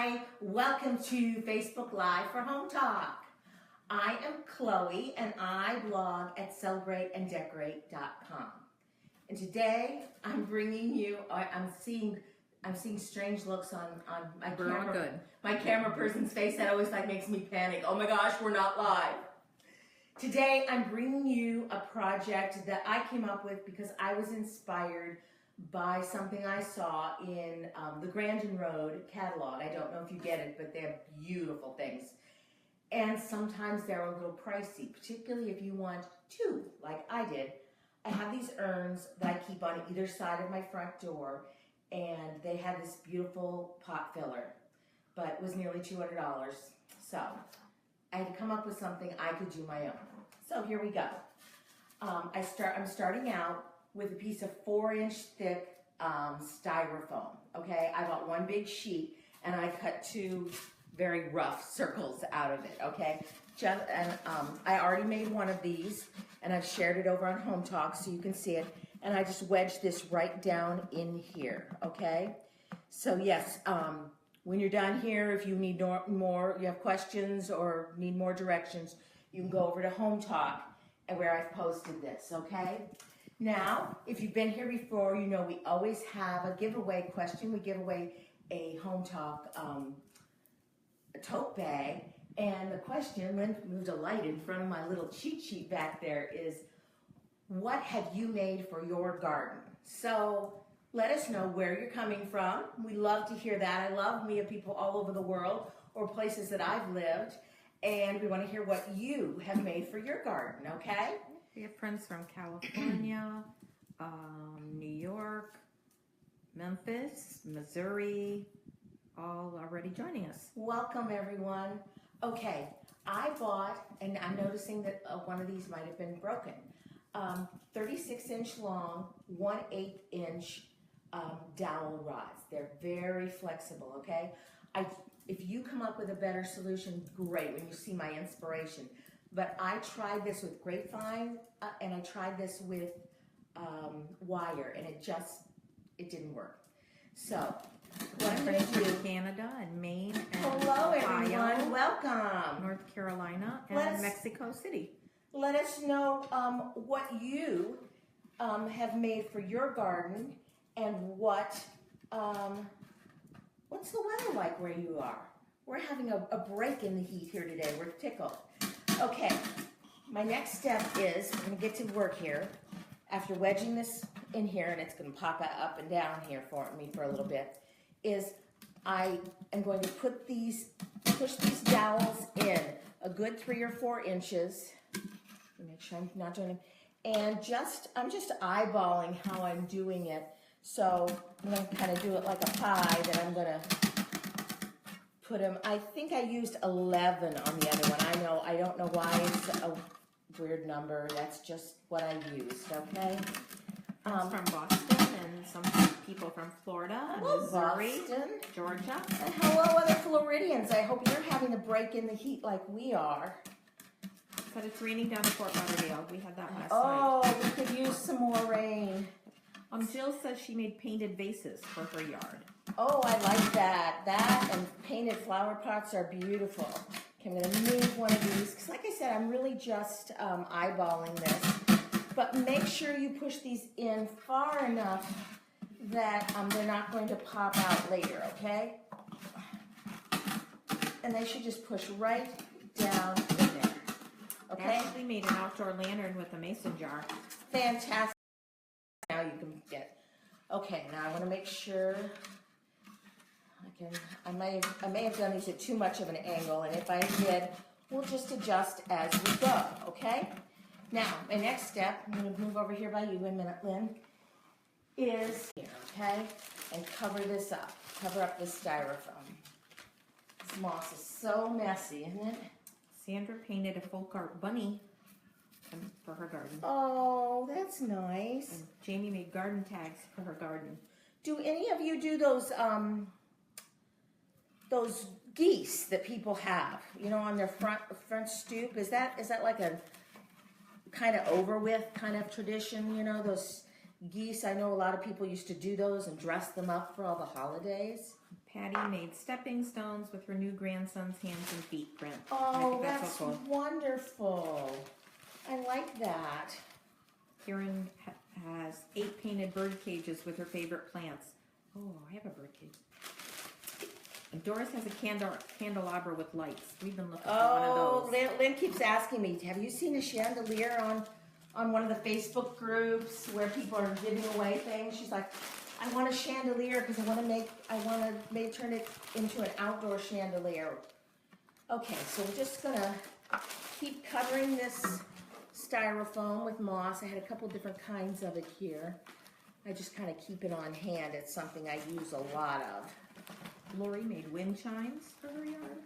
Hi, welcome to Facebook Live for Hometalk. I am Chloe and I blog at celebrateanddecorate.com. And today I'm bringing you, I'm seeing strange looks on my camera person's face. That always makes me panic. Oh my gosh, we're not live. Today I'm bringing you a project that I came up with because I was inspired by something I saw in the Grandin Road catalog. I don't know if you get it, but they're beautiful things. And sometimes they're a little pricey, particularly if you want two, like I did. I have these urns that I keep on either side of my front door, and they have this beautiful pot filler, but it was nearly $200. So I had to come up with something I could do my own. So here we go. I'm starting out with a piece of 4-inch thick styrofoam, okay? I got one big sheet and I cut two very rough circles out of it, okay? I already made one of these and I've shared it over on Hometalk so you can see it, and I just wedged this right down in here, okay? So yes, when you're done here, if you need more, you have questions or need more directions, you can go over to Hometalk and where I've posted this, okay? Now, if you've been here before, you know we always have a giveaway question. We give away a Hometalk a tote bag, and the question, Lynn moved a light in front of my little cheat sheet back there, is what have you made for your garden? So let us know where you're coming from. We love to hear that. I love we have people all over the world or places that I've lived, and we want to hear what you have made for your garden, okay? We have friends from California, New York, Memphis, Missouri, all already joining us. Welcome, everyone. Okay, I bought, and I'm noticing that one of these might have been broken, 36-inch long, 1/8 inch dowel rods. They're very flexible, okay? If you come up with a better solution, great, when you see my inspiration. But I tried this with grapevine, and I tried this with wire, and it didn't work. So, what I'm going to do... Canada and Maine and Hello, Ohio, everyone. Welcome. North Carolina and Mexico City. Let us know what you have made for your garden, and what's the weather like where you are. We're having a break in the heat here today. We're tickled. Okay, my next step is, I'm going to get to work here. After wedging this in here, and it's going to pop up and down here for me for a little bit, is I am going to push these dowels in a good 3 or 4 inches. Make sure I'm not doing it. And I'm just eyeballing how I'm doing it. So I'm going to kind of do it like a pie, that I'm going to put them, I think I used 11 on the other one. I don't know why it's a weird number. That's just what I used, okay? From Boston and some people from Florida, Missouri, Boston, Georgia. And hello, other Floridians. I hope you're having a break in the heat like we are. But it's raining down in Fort Lauderdale. We had that last night. Oh, we could use some more rain. Jill says she made painted vases for her yard. Oh, I like that. That and painted flower pots are beautiful. Okay, I'm going to move one of these, because like I said, I'm really just eyeballing this. But make sure you push these in far enough that they're not going to pop out later, okay? And they should just push right down in there, okay? I actually made an outdoor lantern with a mason jar. Fantastic. Now you can get. Okay, now I want to make sure I may have done these at too much of an angle, and if I did, we'll just adjust as we go, okay? Now, my next step, I'm going to move over here by you in a minute, Lynn, is here, okay? And cover this up. Cover up this styrofoam. This moss is so messy, isn't it? Sandra painted a folk art bunny for her garden. Oh, that's nice. And Jamie made garden tags for her garden. Do any of you do those geese that people have, you know, on their front stoop? Is that like a kind of over with kind of tradition, you know, those geese. I know a lot of people used to do those and dress them up for all the holidays. Patty made stepping stones with her new grandson's hands and feet print. Oh, I think that's so cool. wonderful. I like that. Karen has 8 painted bird cages with her favorite plants. Oh, I have a bird cage. And Doris has a candelabra with lights. We've been looking for one of those. Lynn keeps asking me, have you seen a chandelier on one of the Facebook groups where people are giving away things? She's like, I want a chandelier because I want to turn it into an outdoor chandelier. Okay, so we're just gonna keep covering this styrofoam with moss. I had a couple different kinds of it here. I just kind of keep it on hand. It's something I use a lot of. Lori made wind chimes for her yard.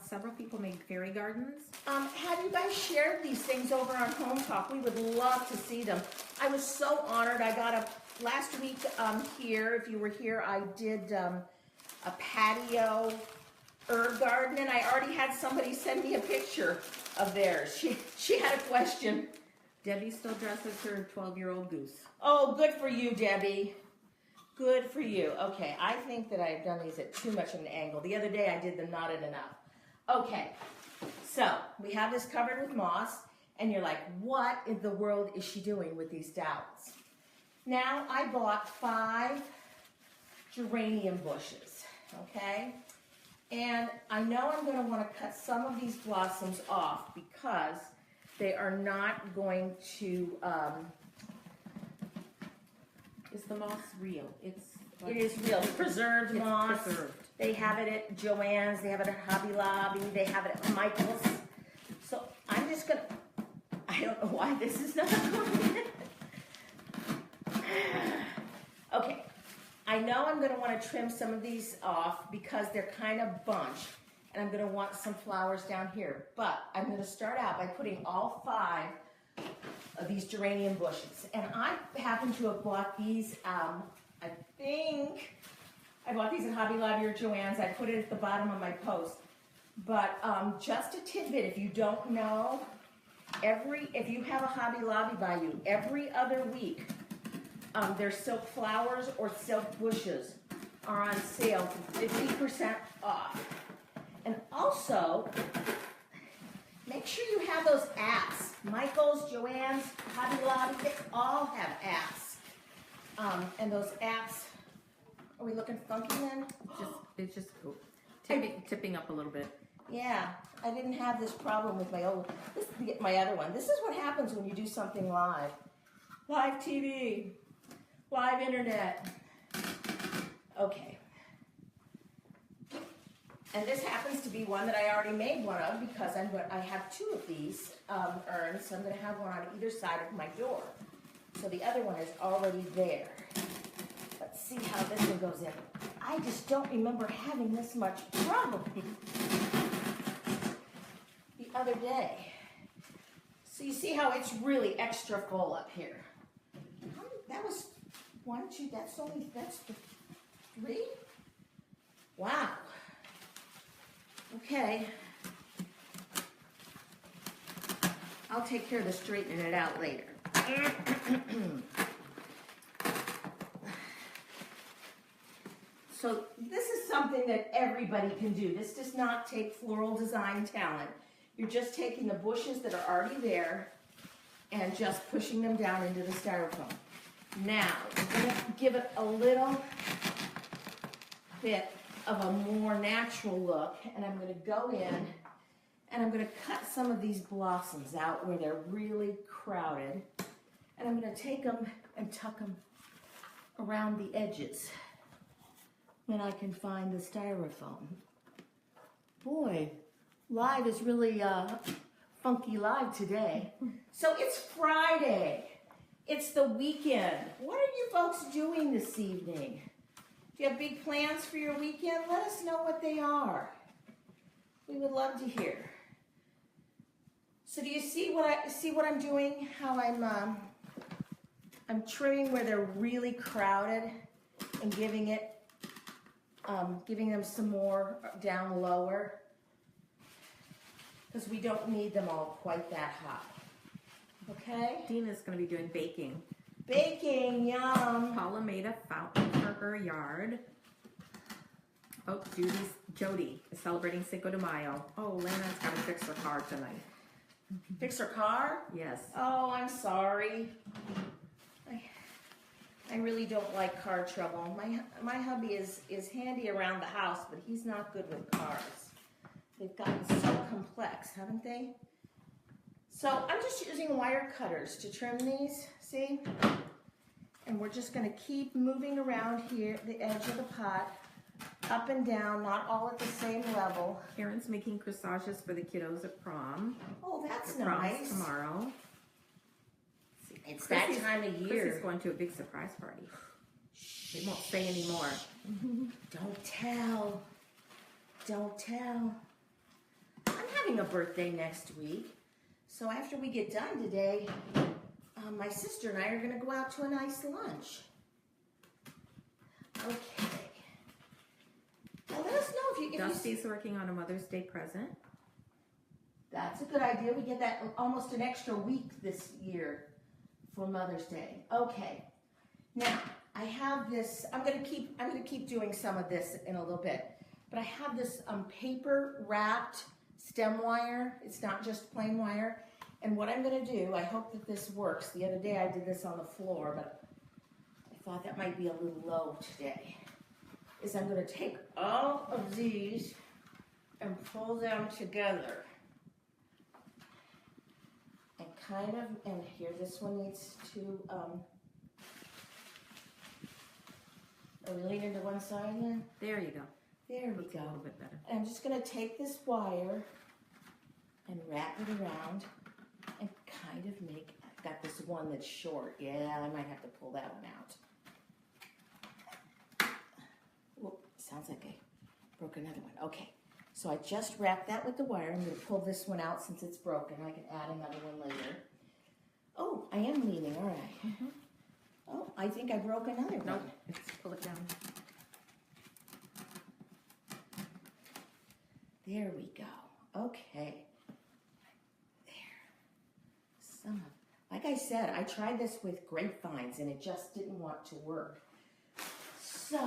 Several people made fairy gardens. Have you guys shared these things over on Hometalk? We would love to see them. I was so honored. I got last week here, if you were here, I did a patio herb garden, and I already had somebody send me a picture of theirs. She had a question. Debbie still dresses her 12-year-old goose. Oh, good for you, Debbie. Good for you. Okay, I think that I've done these at too much of an angle. The other day I did them not at enough. Okay, so we have this covered with moss, and you're like, what in the world is she doing with these dowels? Now I bought 5 geranium bushes, okay? And I know I'm going to want to cut some of these blossoms off because they are not going to... Is the moss real? It is real. It's preserved moss. Preserved. They have it at Joann's. They have it at Hobby Lobby. They have it at Michael's. So I'm just going to... I don't know why this is not going. Okay. I know I'm going to want to trim some of these off because they're kind of bunched. And I'm going to want some flowers down here. But I'm going to start out by putting all 5 of these geranium bushes. And I happen to have bought these, I think, I bought these at Hobby Lobby or Joann's. I put it at the bottom of my post. But just a tidbit, if you don't know, if you have a Hobby Lobby by you, every other week, their silk flowers or silk bushes are on sale for 50% off. And also, make sure you have those apps. Michael's, Joann's, Hobby Lobby, they all have apps. And those apps, are we looking funky then? It's just tipping up a little bit. Yeah, I didn't have this problem with my other one. This is what happens when you do something live. Live TV, live internet. Okay. And this happens to be one that I already made one of because I have 2 of these urns, so I'm going to have one on either side of my door. So the other one is already there. Let's see how this one goes in. I just don't remember having this much trouble the other day. So you see how it's really extra full up here. That was 1, 2, that's 3? Wow. Okay, I'll take care of the straightening it out later. So this is something that everybody can do. This does not take floral design talent. You're just taking the bushes that are already there and just pushing them down into the styrofoam. Now, we're going to give it a little bit of a more natural look, and I'm going to go in and I'm going to cut some of these blossoms out where they're really crowded, and I'm going to take them and tuck them around the edges when I can find the styrofoam. Boy, live is really funky live today. So it's Friday. It's the weekend. What are you folks doing this evening? Do you have big plans for your weekend? Let us know what they are. We would love to hear. So do you see what I'm doing? How I'm trimming where they're really crowded and giving them some more down lower, because we don't need them all quite that high. Okay? Dina's going to be doing baking. Baking, yum. Paula made a fountain for her yard. Oh, Jody is celebrating Cinco de Mayo. Oh, Lena's got to fix her car tonight. Fix her car? Yes. Oh, I'm sorry. I really don't like car trouble. My hubby is handy around the house, but he's not good with cars. They've gotten so complex, haven't they? So I'm just using wire cutters to trim these, see? And we're just gonna keep moving around here, the edge of the pot, up and down, not all at the same level. Karen's making corsages for the kiddos at prom. Oh, that's The prom's nice. tomorrow. It's that time of year. Chrissy's going to a big surprise party. They won't say anymore. Don't tell. Don't tell. I'm having a birthday next week. So after we get done today, my sister and I are going to go out to a nice lunch. Okay. Now let us know if you... Dusty's working on a Mother's Day present. That's a good idea. We get that almost an extra week this year for Mother's Day. Okay. Now, I have this, I'm gonna keep doing some of this in a little bit, but I have this paper wrapped stem wire. It's not just plain wire. And what I'm gonna do, I hope that this works. The other day I did this on the floor, but I thought that might be a little low today, is I'm gonna take all of these and pull them together. And kind of, and here, this one needs to, are we leaning to one side then? There you go. There we Looks go. a little bit better. And I'm just gonna take this wire and wrap it around and kind of make, I've got this one that's short. Yeah, I might have to pull that one out. Whoop, sounds like I broke another one. Okay, so I just wrapped that with the wire. I'm gonna pull this one out since it's broken. I can add another one later. Oh, I am leaning, aren't I? Mm-hmm. Oh, I think I broke another one. Nope, let's pull it down. There we go. Okay. There. Like I said, I tried this with grapevines and it just didn't want to work. So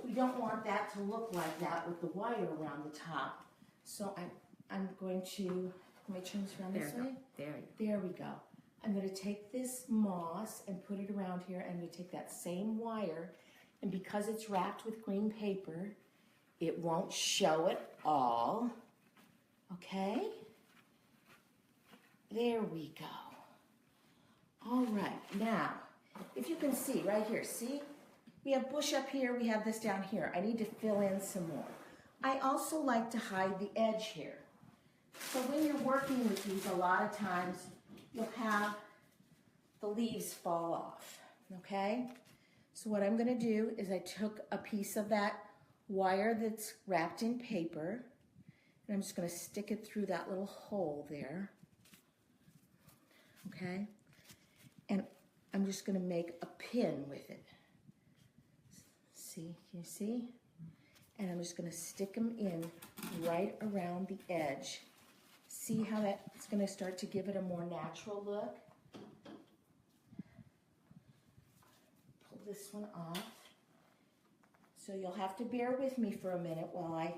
we don't want that to look like that with the wire around the top. So I'm going to, let me turn this around this way. There we go. I'm going to take this moss and put it around here, and we take that same wire, and because it's wrapped with green paper, it won't show it all. Okay? There we go. All right, now, if you can see right here, see? We have bush up here, we have this down here. I need to fill in some more. I also like to hide the edge here. So when you're working with these, a lot of times you'll have the leaves fall off, okay? So what I'm gonna do is I took a piece of that wire that's wrapped in paper, and I'm just gonna stick it through that little hole there, okay? And I'm just gonna make a pin with it. See, can you see? And I'm just gonna stick them in right around the edge. See how that's gonna start to give it a more natural look? Pull this one off. So you'll have to bear with me for a minute while I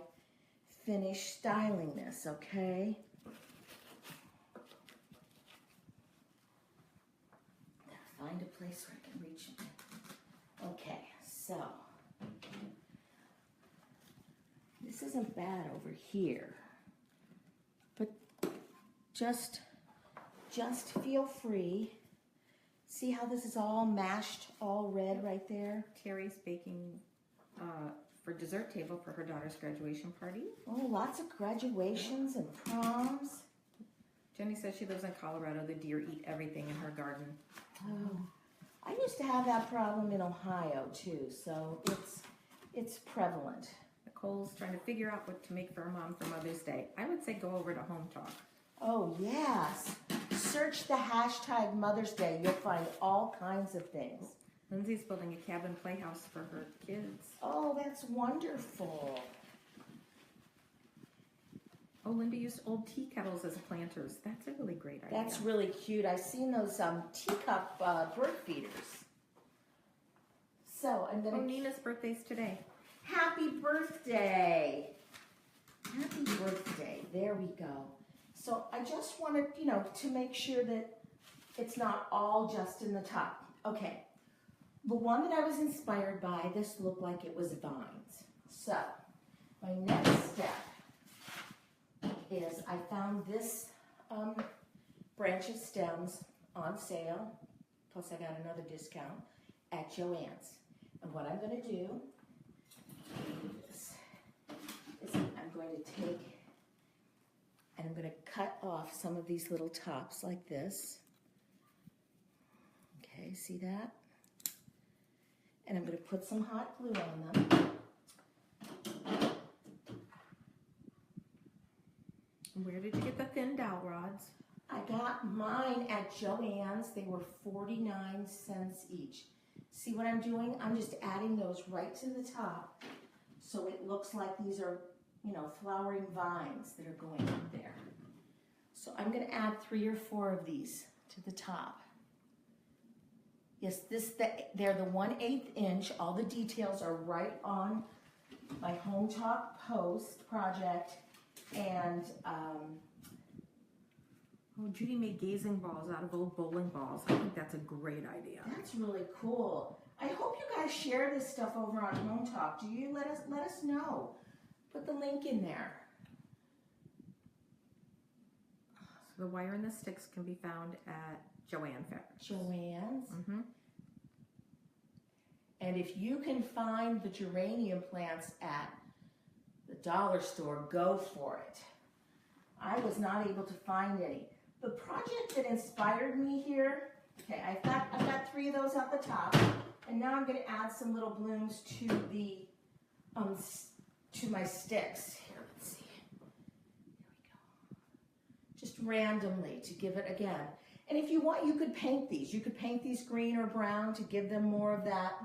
finish styling this, okay? Gotta find a place where I can reach it. Okay, so this isn't bad over here, but just feel free. See how this is all mashed, all red right there? Terry's baking for dessert table for her daughter's graduation party. Oh, lots of graduations and proms. Jenny says she lives in Colorado. The deer eat everything in her garden. Oh, I used to have that problem in Ohio too, so it's prevalent. Nicole's trying to figure out what to make for her mom for Mother's Day. I would say go over to Hometalk. Oh yes, search the hashtag Mother's Day. You'll find all kinds of things. Lindsay's building a cabin playhouse for her kids. Oh, that's wonderful. Oh, Linda used old tea kettles as planters. That's a really great idea. That's really cute. I've seen those teacup bird feeders. So I'm gonna. Oh, Nina's birthday's today. Happy birthday! Happy birthday. There we go. So I just wanted, to make sure that it's not all just in the top. Okay. The one that I was inspired by, this looked like it was vines. So my next step is I found this branch of stems on sale. Plus I got another discount at Joann's. And what I'm going to do is I'm going to take and I'm going to cut off some of these little tops like this. Okay, see that? And I'm going to put some hot glue on them. Where did you get the thin dowel rods? I got mine at Joann's. They were 49 cents each. See what I'm doing? I'm just adding those right to the top so it looks like these are, flowering vines that are going up there. So I'm going to add 3 or 4 of these to the top. Yes, they're the 1/8 inch. All the details are right on my Hometalk post project. And Oh, Judy made gazing balls out of old bowling balls. I think that's a great idea. that's really cool. I hope you guys share this stuff over on Hometalk. Do you? Let us know. Put the link in there. So the wire and the sticks can be found at Joann Fabrics. Joann's. Mm-hmm. And if you can find the geranium plants at the dollar store, go for it. I was not able to find any. The project that inspired me here, okay, I've got 3 of those at the top, and now I'm going to add some little blooms to the to my sticks. Here, let's see. Here we go. Just randomly to give it again. And if you want, you could paint these. You could paint these green or brown to give them more of that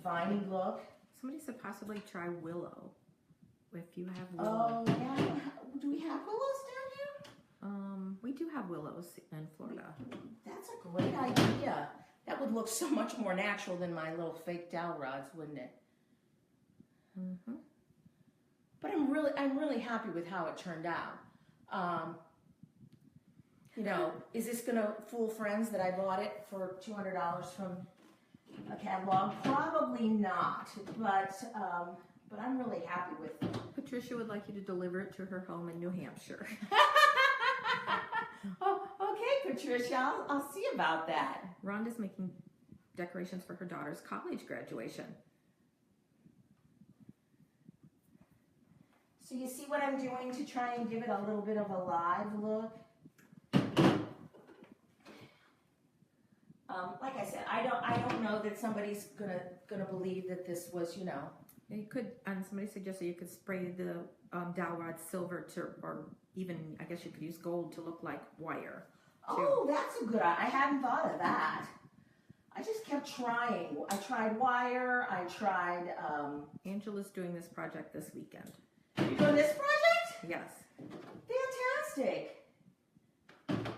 viney look. Somebody said possibly try willow. If you have willow. Oh, yeah. Do we have willows down here? We do have willows in Florida. That's a great idea. That would look so much more natural than my little fake dowel rods, wouldn't it? Mm-hmm. But I'm really happy with how it turned out. Is this gonna fool friends that I bought it for $200 from a catalog? Probably not, but I'm really happy with it. Patricia would like you to deliver it to her home in New Hampshire. Oh, okay, Patricia, I'll see about that. Rhonda's making decorations for her daughter's college graduation. So you see what I'm doing to try and give it a little bit of a live look? Like I said, I don't know that somebody's gonna believe that this was, You could, and somebody suggested you could spray the dowel rod silver or even, I guess you could use gold to look like wire. Oh, that's a good idea. I hadn't thought of that. I just kept trying. I tried wire. I tried. Angela's doing this project this weekend. You're doing this project? Yes. Fantastic.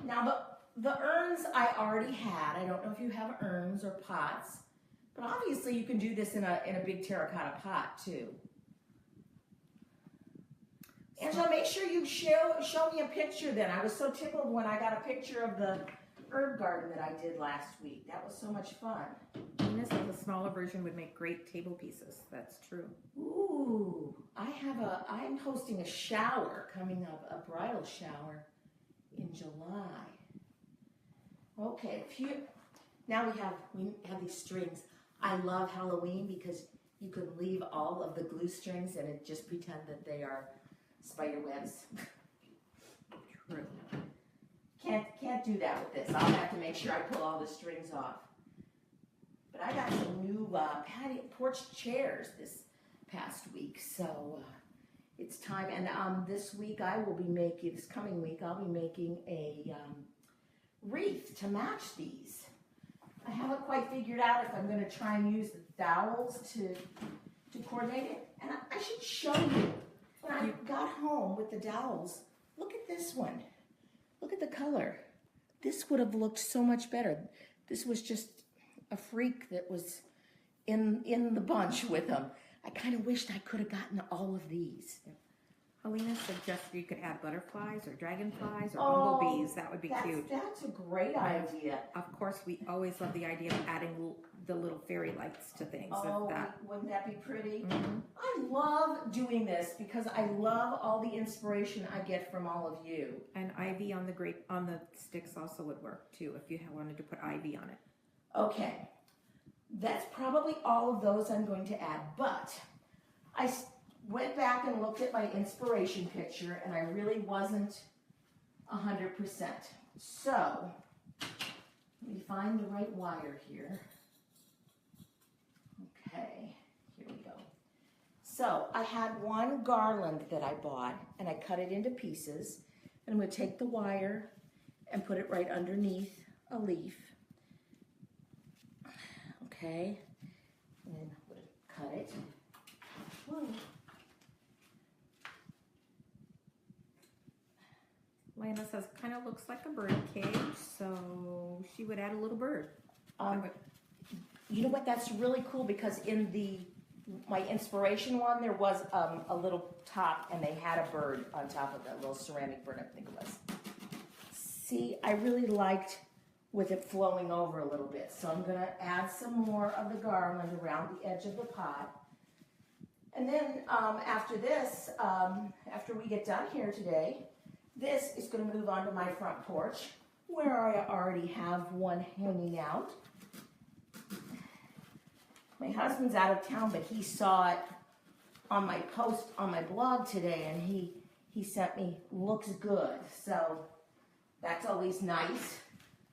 Now the urns I already had. I don't know if you have urns or pots, but obviously you can do this in a big terracotta pot too. Angela, make sure you show me a picture then. I was so tickled when I got a picture of the herb garden that I did last week. That was so much fun. Nina says a smaller version would make great table pieces. That's true. Ooh, I'm hosting a shower coming up, a bridal shower in July. Okay, now we have these strings. I love Halloween because you can leave all of the glue strings and it just pretend that they are spider webs. True. Can't do that with this. I'll have to make sure I pull all the strings off. But I got some new porch chairs this past week, so it's time. And this coming week, I'll be making a wreath to match these. I haven't quite figured out if I'm going to try and use the dowels to coordinate it. And I should show you. When I got home with the dowels, look at this one. Look at the color. This would have looked so much better. This was just a freak that was in the bunch with him. I kind of wished I could have gotten all of these. Helena suggested you could add butterflies or dragonflies or bumblebees. That would be cute. That's a great idea. Of course, we always love the idea of adding the little fairy lights to things. Oh, wouldn't that be pretty? Mm-hmm. I love doing this because I love all the inspiration I get from all of you. And ivy on the sticks also would work too if you wanted to put ivy on it. Okay, that's probably all of those I'm going to add, but I went back and looked at my inspiration picture and I really wasn't 100%. So, let me find the right wire here. Okay, here we go. So, I had one garland that I bought and I cut it into pieces. And I'm going to take the wire and put it right underneath a leaf. Okay, and then I'm going to cut it. Whoa. Lana says, kind of looks like a bird cage, so she would add a little bird. You know what? That's really cool because in my inspiration one, there was a little top, and they had a bird on top of that little ceramic bird. I think it was. See, I really liked with it flowing over a little bit, so I'm going to add some more of the garland around the edge of the pot. And then after this, after we get done here today, this is going to move onto my front porch where I already have one hanging out. My husband's out of town, but he saw it on my post on my blog today, and he sent me, looks good. So that's always nice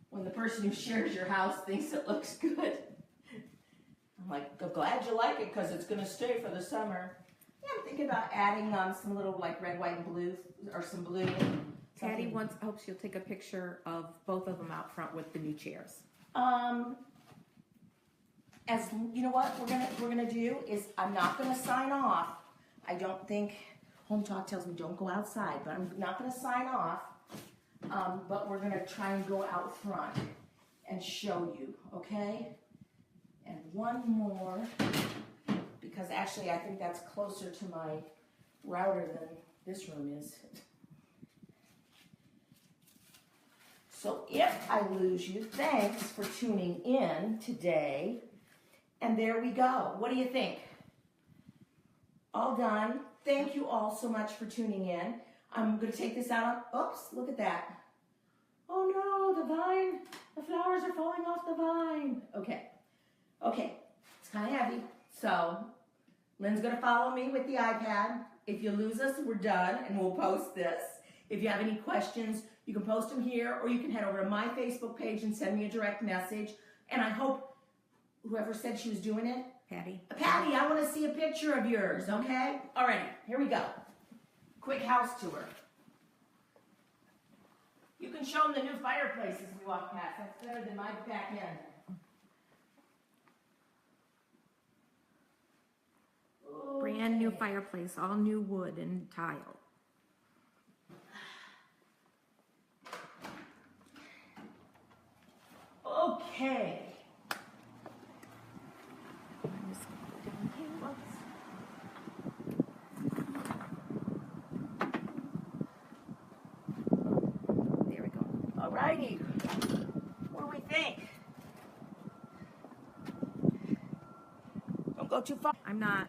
when the person who shares your house thinks it looks good. I'm like, I'm glad you like it because it's going to stay for the summer. Yeah, I'm thinking about adding some little like red, white, and blue, or some blue. Patty hopes you'll take a picture of both of them out front with the new chairs. As you know, what we're gonna do is I'm not gonna sign off. I don't think Hometalk tells me don't go outside, but I'm not gonna sign off. But we're gonna try and go out front and show you, okay? And one more, because actually I think that's closer to my router than this room is. So if I lose you, thanks for tuning in today. And there we go. What do you think? All done. Thank you all so much for tuning in. I'm going to take this out. Oops, look at that. Oh no, the vine, the flowers are falling off the vine. Okay, it's kind of heavy. So Lynn's going to follow me with the iPad. If you lose us, we're done and we'll post this. If you have any questions, you can post them here or you can head over to my Facebook page and send me a direct message. And I hope whoever said she was doing it, Patty, I want to see a picture of yours, okay? All right, here we go. Quick house tour. You can show them the new fireplace as we walk past. That's better than my back end. Brand new fireplace, all new wood and tile. Okay. There we go. Alrighty. What do we think? Don't go too far. I'm not.